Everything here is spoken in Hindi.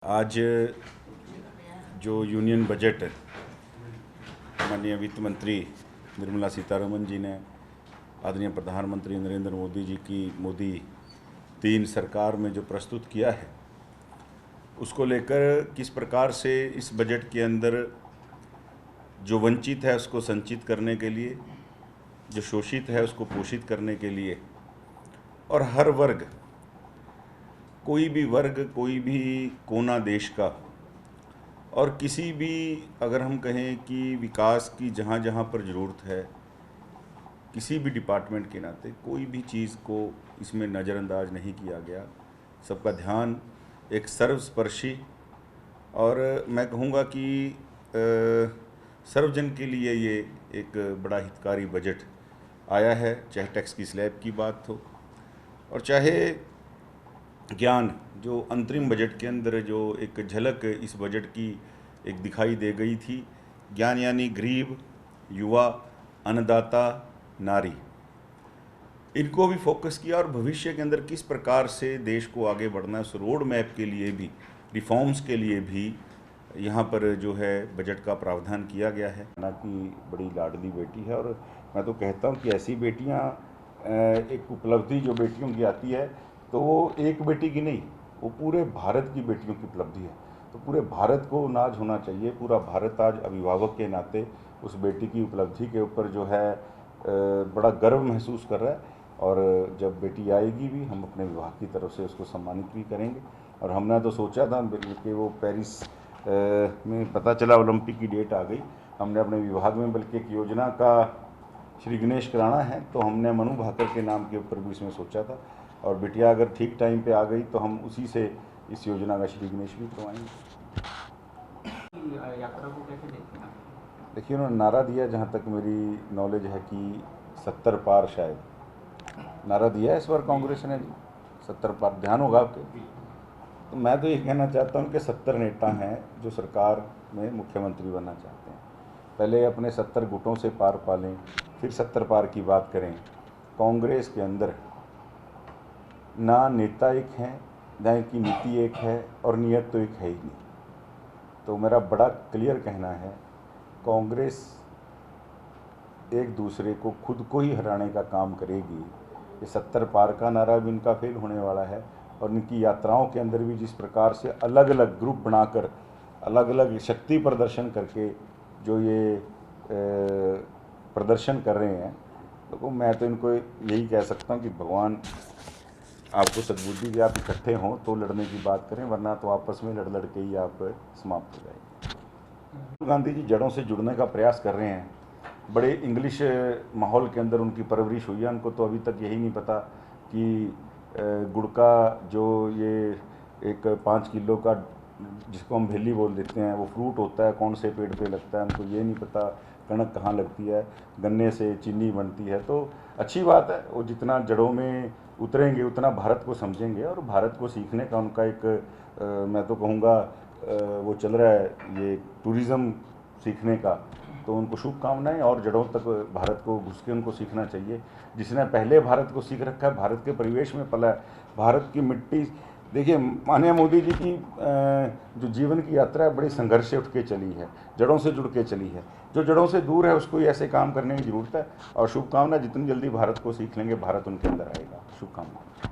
आज जो यूनियन बजट माननीय वित्त मंत्री निर्मला सीतारमण जी ने आदरणीय प्रधानमंत्री नरेंद्र मोदी जी की मोदी 3 सरकार में जो प्रस्तुत किया है, उसको लेकर किस प्रकार से इस बजट के अंदर जो वंचित है उसको संचित करने के लिए, जो शोषित है उसको पोषित करने के लिए, और हर वर्ग, कोई भी वर्ग, कोई भी कोना देश का, और किसी भी अगर हम कहें कि विकास की जहाँ जहाँ पर ज़रूरत है, किसी भी डिपार्टमेंट के नाते कोई भी चीज़ को इसमें नज़रअंदाज नहीं किया गया। सबका ध्यान एक सर्वस्पर्शी और मैं कहूँगा कि सर्वजन के लिए ये एक बड़ा हितकारी बजट आया है। चाहे टैक्स की स्लैब की बात हो और चाहे ज्ञान, जो अंतरिम बजट के अंदर जो एक झलक इस बजट की एक दिखाई दे गई थी, ज्ञान यानी गरीब, युवा, अन्नदाता, नारी, इनको भी फोकस किया और भविष्य के अंदर किस प्रकार से देश को आगे बढ़ना है, उस रोड मैप के लिए भी, रिफॉर्म्स के लिए भी यहाँ पर जो है बजट का प्रावधान किया गया है। ना कि बड़ी लाडली बेटी है, और मैं तो कहता हूँ कि ऐसी बेटियाँ, एक उपलब्धि जो बेटियों की आती है तो वो एक बेटी की नहीं, वो पूरे भारत की बेटियों की उपलब्धि है। तो पूरे भारत को नाज होना चाहिए। पूरा भारत आज अभिभावक के नाते उस बेटी की उपलब्धि के ऊपर जो है बड़ा गर्व महसूस कर रहा है। और जब बेटी आएगी भी, हम अपने विभाग की तरफ से उसको सम्मानित भी करेंगे। और हमने तो सोचा था कि वो पेरिस में पता चला ओलंपिक की डेट आ गई, हमने अपने विभाग में बल्कि एक योजना का श्री गणेश कराना है, तो हमने मनु भाकर के नाम के ऊपर भी इसमें सोचा था। और बिटिया अगर ठीक टाइम पे आ गई तो हम उसी से इस योजना का श्री गणेश भी करवाएंगे। यात्रा को कैसे देखते हैं? देखिए, उन्होंने नारा दिया, जहाँ तक मेरी नॉलेज है कि 70 पार शायद नारा दिया है इस बार कांग्रेस ने। 70 पार ध्यान होगा आपके। तो मैं तो ये कहना चाहता हूँ कि 70 नेता हैं जो सरकार में मुख्यमंत्री बनना चाहते हैं। पहले अपने 70 गुटों से पार पालें, फिर 70 पार की बात करें। कांग्रेस के अंदर ना नेता एक हैं, ना इनकी नीति एक है, और नीयत तो एक है ही नहीं। तो मेरा बड़ा क्लियर कहना है, कांग्रेस एक दूसरे को, खुद को ही हराने का काम करेगी। ये 70 पार का नारा भी इनका फेल होने वाला है। और इनकी यात्राओं के अंदर भी जिस प्रकार से अलग अलग ग्रुप बनाकर, अलग अलग शक्ति प्रदर्शन करके जो ये प्रदर्शन कर रहे हैं, तो मैं तो इनको यही कह सकता हूँ कि भगवान आपको सद्बुद्धि कि आप इकट्ठे हों तो लड़ने की बात करें, वरना तो आपस में लड़ लड़ के ही आप समाप्त हो जाएंगे। गांधी जी जड़ों से जुड़ने का प्रयास कर रहे हैं। बड़े इंग्लिश माहौल के अंदर उनकी परवरिश हुई है। उनको तो अभी तक यही नहीं पता कि गुड़ का जो ये एक 5 किलो का, जिसको हम भेली बोल देते हैं, वो फ्रूट होता है, कौन से पेड़ पे लगता है, उनको ये नहीं पता कणक कहाँ लगती है, गन्ने से चीनी बनती है। तो अच्छी बात है, वो जितना जड़ों में उतरेंगे उतना भारत को समझेंगे, और भारत को सीखने का उनका एक मैं तो कहूँगा वो चल रहा है, ये टूरिज़्म सीखने का। तो उनको शुभकामनाएं, और जड़ों तक भारत को घुस के उनको सीखना चाहिए। जिसने पहले भारत को सीख रखा है, भारत के परिवेश में पला है, भारत की मिट्टी। देखिए, माननीय मोदी जी की जो जीवन की यात्रा है, बड़ी संघर्ष से उठ के चली है, जड़ों से जुड़ के चली है। जो जड़ों से दूर है उसको ऐसे काम करने की ज़रूरत है। और शुभकामना, जितनी जल्दी भारत को सीख लेंगे, भारत उनके अंदर आएगा। शुभकामना।